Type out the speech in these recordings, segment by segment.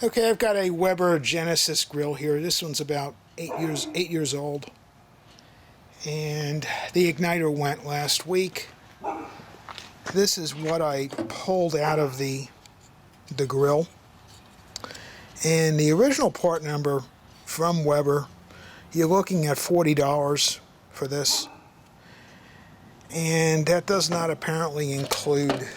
Okay, I've got a Weber Genesis grill here. This one's about 8 years old. And the igniter went last week. This is what I pulled out of the grill. And the original part number from Weber, you're looking at $40 for this. And that does not apparently include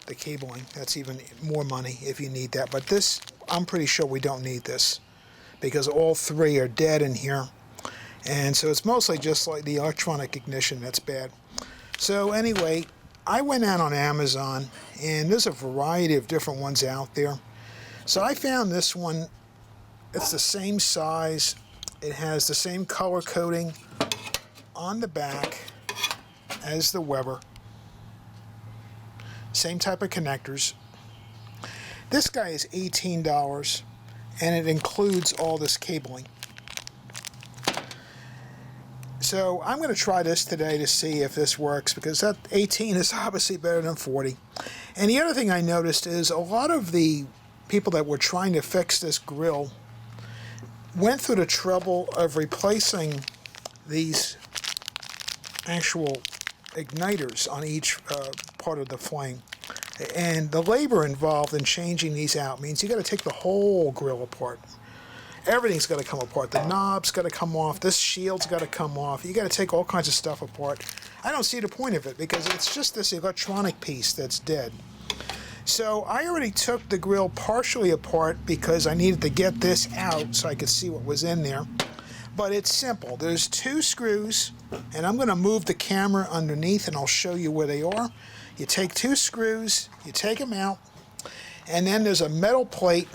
the cabling. That's even more money if you need that. But this, I'm pretty sure we don't need this because all three are dead in here. And so it's mostly just like the electronic ignition that's bad. So anyway, I went out on Amazon and there's a variety of different ones out there. So I found this one. It's the same size. It has the same color coding on the back as the Weber. Same type of connectors. This guy is $18 and it includes all this cabling. So I'm going to try this today to see if this works because that 18 is obviously better than 40. And the other thing I noticed is a lot of the people that were trying to fix this grill went through the trouble of replacing these actual igniters on each part of the flame. And the labor involved in changing these out means you got to take the whole grill apart. Everything's got to come apart. The knob's got to come off. This shield's got to come off. You got to take all kinds of stuff apart. I don't see the point of it because it's just this electronic piece that's dead. So I already took the grill partially apart because I needed to get this out so I could see what was in there. But it's simple. There's two screws, and I'm going to move the camera underneath and I'll show you where they are. You take two screws, you take them out, and then there's a metal plate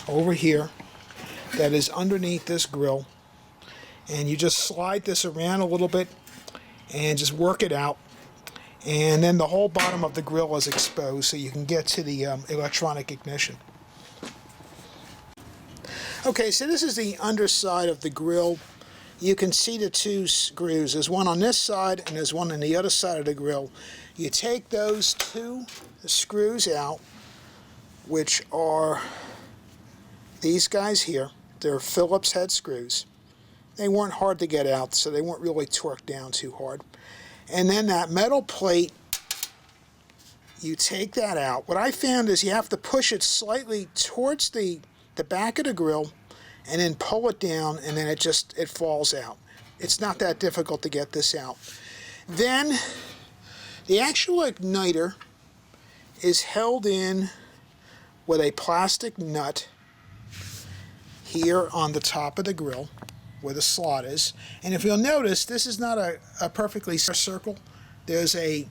over here that is underneath this grill. And you just slide this around a little bit and just work it out. And then the whole bottom of the grill is exposed so you can get to the electronic ignition. Okay, so this is the underside of the grill. You can see the two screws. There's one on this side and there's one on the other side of the grill. You take those two screws out, which are these guys here. They're Phillips head screws. They weren't hard to get out, so they weren't really torqued down too hard. And then that metal plate, you take that out. What I found is you have to push it slightly towards the back of the grill and then pull it down, and then it falls out. It's not that difficult to get this out. Then the actual igniter is held in with a plastic nut here on the top of the grill where the slot is. And if you'll notice, this is not a perfectly circle. There's a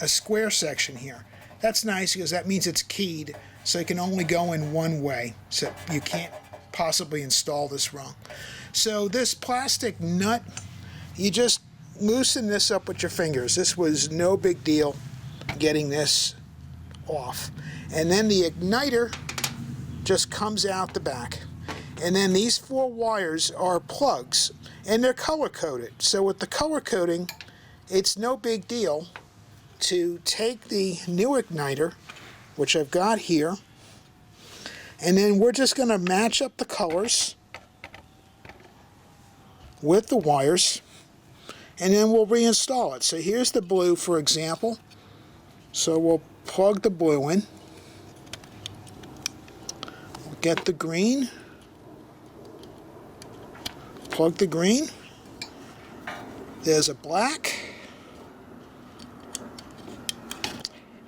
square section here. That's nice because that means it's keyed, so it can only go in one way, so you can't possibly install this wrong. So this plastic nut, you just loosen this up with your fingers. This was no big deal getting this off. And then the igniter just comes out the back. And then these four wires are plugs, and they're color-coded. So with the color coding, it's no big deal to take the new igniter, which I've got here, and then we're just going to match up the colors with the wires, and then we'll reinstall it. So here's the blue, for example. So we'll plug the blue in. We'll get the green. Plug the green. There's a black.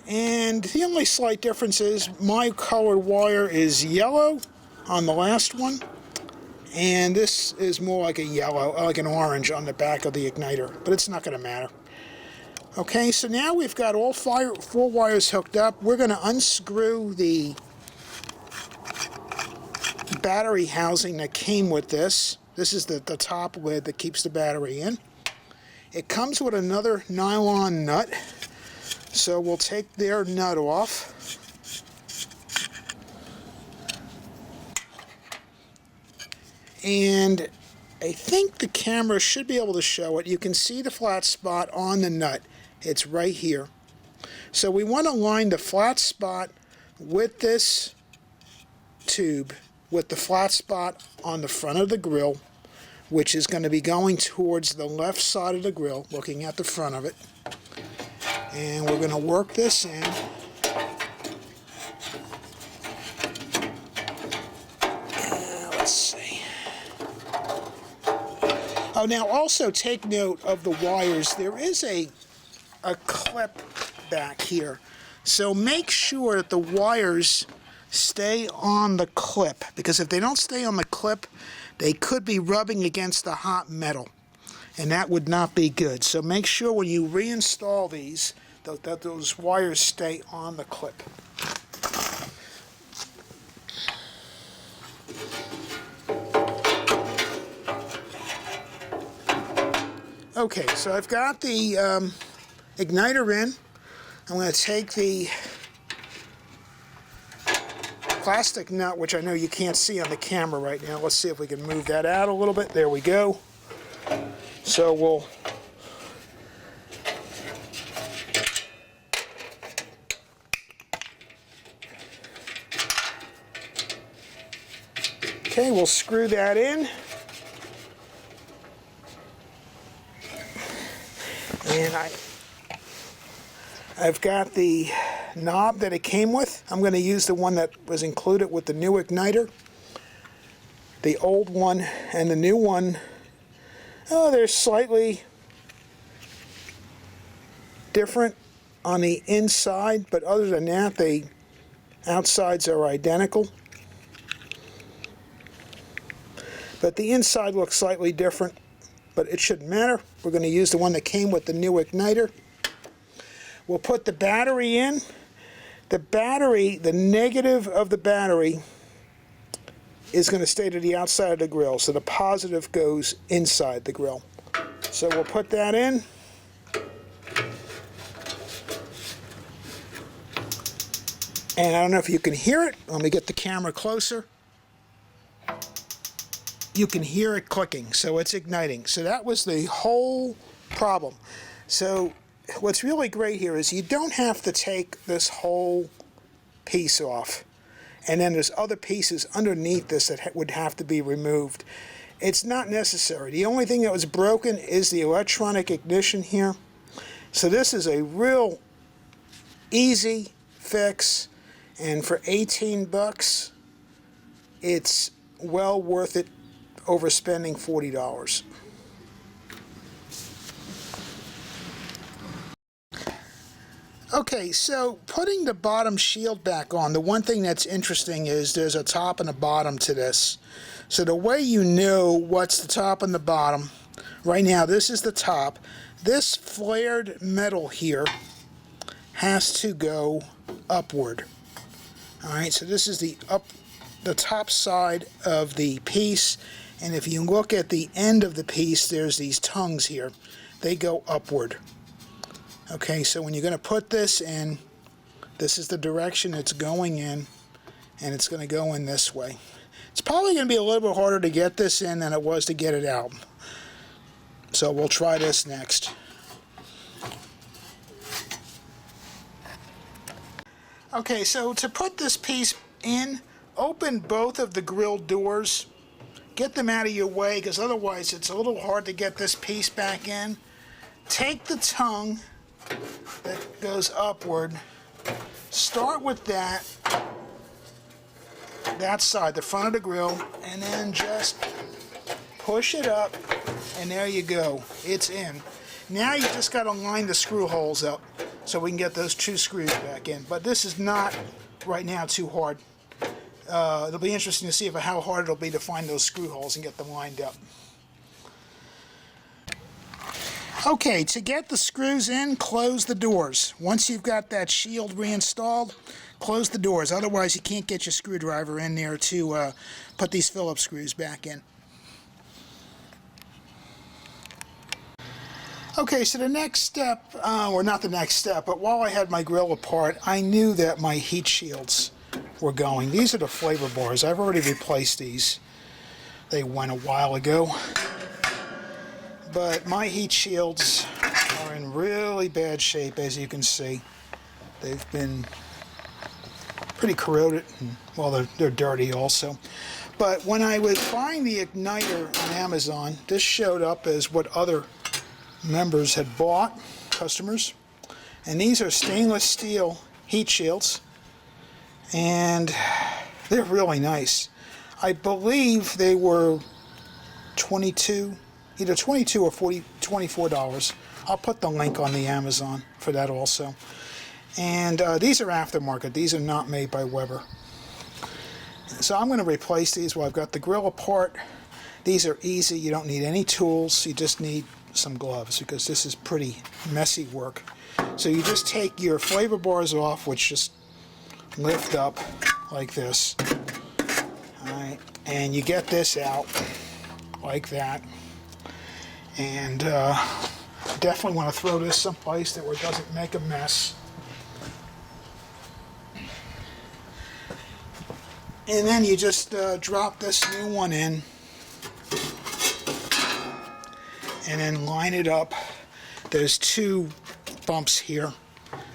And the only slight difference is my colored wire is yellow on the last one, and this is more like a yellow, like an orange on the back of the igniter, but it's not going to matter. Okay, so now we've got all four wires hooked up. We're going to unscrew the battery housing that came with this. This is the top lid that keeps the battery in. It comes with another nylon nut. So we'll take their nut off. And I think the camera should be able to show it. You can see the flat spot on the nut. It's right here. So we want to line the flat spot with this tube with the flat spot on the front of the grill, which is going to be going towards the left side of the grill, looking at the front of it. And we're going to work this in. Let's see. Oh, now also take note of the wires. There is a clip back here. So make sure that the wires stay on the clip, because if they don't stay on the clip, they could be rubbing against the hot metal, and that would not be good. So make sure when you reinstall these that those wires stay on the clip. Okay, so I've got the igniter in. I'm going to take the plastic nut, which I know you can't see on the camera right now. Let's see if we can move that out a little bit. There we go. So we'll we'll screw that in. And I've got the knob that it came with. I'm going to use the one that was included with the new igniter. The old one and the new one, oh, they're slightly different on the inside, but other than that, the outsides are identical. But the inside looks slightly different, but it shouldn't matter. We're going to use the one that came with the new igniter. We'll put the battery in. The battery, the negative of the battery is going to stay to the outside of the grill, so the positive goes inside the grill. So we'll put that in. And I don't know if you can hear it. Let me get the camera closer. You can hear it clicking, so it's igniting. So that was the whole problem. So what's really great here is you don't have to take this whole piece off. And then there's other pieces underneath this that would have to be removed. It's not necessary. The only thing that was broken is the electronic ignition here. So this is a real easy fix, and for 18 bucks, it's well worth it over spending $40. Okay, so putting the bottom shield back on, the one thing that's interesting is there's a top and a bottom to this. So the way you know what's the top and the bottom, right now this is the top. This flared metal here has to go upward. Alright, so this is the top side of the piece, and if you look at the end of the piece, there's these tongues here. They go upward. Okay, so when you're going to put this in, this is the direction it's going in, and it's going to go in this way. It's probably going to be a little bit harder to get this in than it was to get it out. So we'll try this next. Okay, so to put this piece in, open both of the grill doors. Get them out of your way, because otherwise it's a little hard to get this piece back in. Take the tongue that goes upward, start with that side, the front of the grill, and then just push it up, and there you go, it's in. Now you just got to line the screw holes up so we can get those two screws back in, but this is not right now too hard. It'll be interesting to see how hard it'll be to find those screw holes and get them lined up. Okay, to get the screws in, close the doors. Once you've got that shield reinstalled, close the doors. Otherwise, you can't get your screwdriver in there to put these Phillips screws back in. Okay, so the next step, or not the next step, but while I had my grill apart, I knew that my heat shields were going. These are the flavor bars. I've already replaced these. They went a while ago. But my heat shields are in really bad shape, as you can see. They've been pretty corroded. Well, they're dirty also. But when I was buying the igniter on Amazon, this showed up as what other members had bought, customers. And these are stainless steel heat shields. And they're really nice. I believe they were either 22 or $24. I'll put the link on the Amazon for that also. And these are aftermarket. These are not made by Weber. So I'm going to replace these while I've got the grill apart. These are easy. You don't need any tools. You just need some gloves because this is pretty messy work. So you just take your flavor bars off, which just lift up like this. All right, and you get this out like that. And definitely want to throw this someplace where it doesn't make a mess. And then you just drop this new one in and then line it up. There's two bumps here.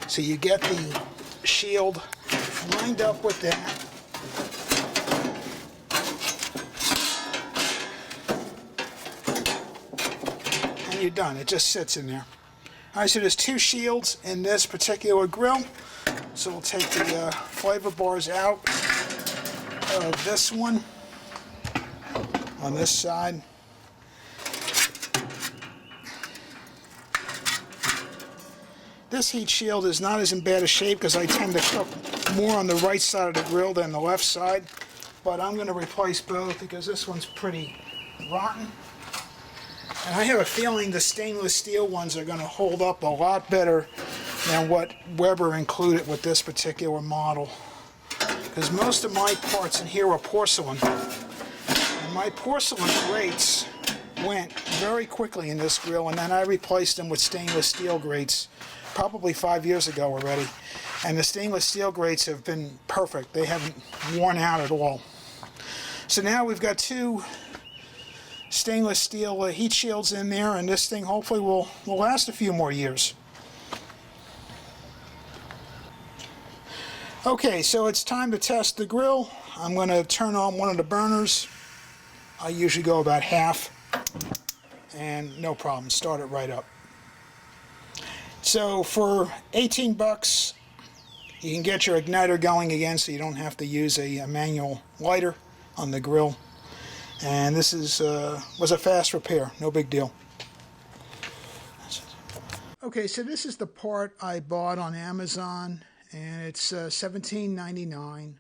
So you get the shield lined up with that. And you're done. It just sits in there. All right, so there's two shields in this particular grill. So we'll take the flavor bars out of this one on this side. This heat shield is not as in bad a shape because I tend to cook more on the right side of the grill than the left side, but I'm going to replace both because this one's pretty rotten. And I have a feeling the stainless steel ones are going to hold up a lot better than what Weber included with this particular model. Because most of my parts in here are porcelain. And my porcelain grates went very quickly in this grill, and then I replaced them with stainless steel grates probably 5 years ago already. And the stainless steel grates have been perfect. They haven't worn out at all. So now we've got two stainless steel heat shields in there, and this thing hopefully will last a few more years. Okay, so it's time to test the grill. I'm going to turn on one of the burners. I usually go about half, and no problem, start it right up. So for 18 bucks, you can get your igniter going again so you don't have to use a manual lighter on the grill. And this was a fast repair, no big deal. Okay, so this is the part I bought on Amazon, and it's $17.99.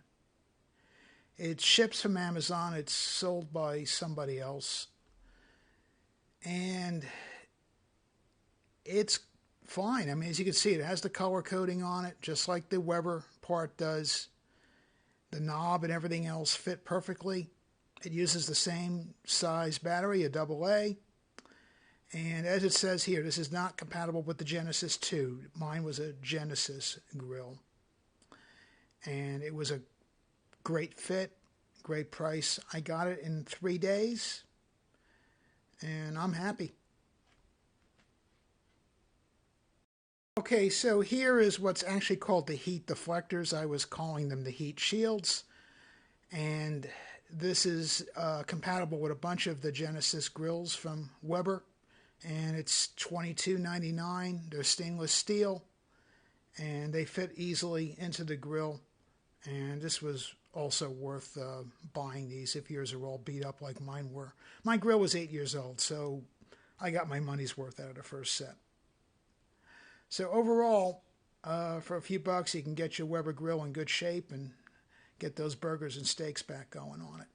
It ships from Amazon. It's sold by somebody else. And it's fine. I mean, as you can see, it has the color coding on it, just like the Weber part does. The knob and everything else fit perfectly. It uses the same size battery, a AA. And as it says here, this is not compatible with the Genesis 2. Mine was a Genesis grill. And it was a great fit, great price. I got it in 3 days, and I'm happy. Okay, so here is what's actually called the heat deflectors. I was calling them the heat shields. And this is compatible with a bunch of the Genesis grills from Weber. And it's $22.99. They're stainless steel. And they fit easily into the grill. And this was also worth buying these if yours are all beat up like mine were. My grill was 8 years old, so I got my money's worth out of the first set. So overall, for a few bucks, you can get your Weber grill in good shape and get those burgers and steaks back going on it.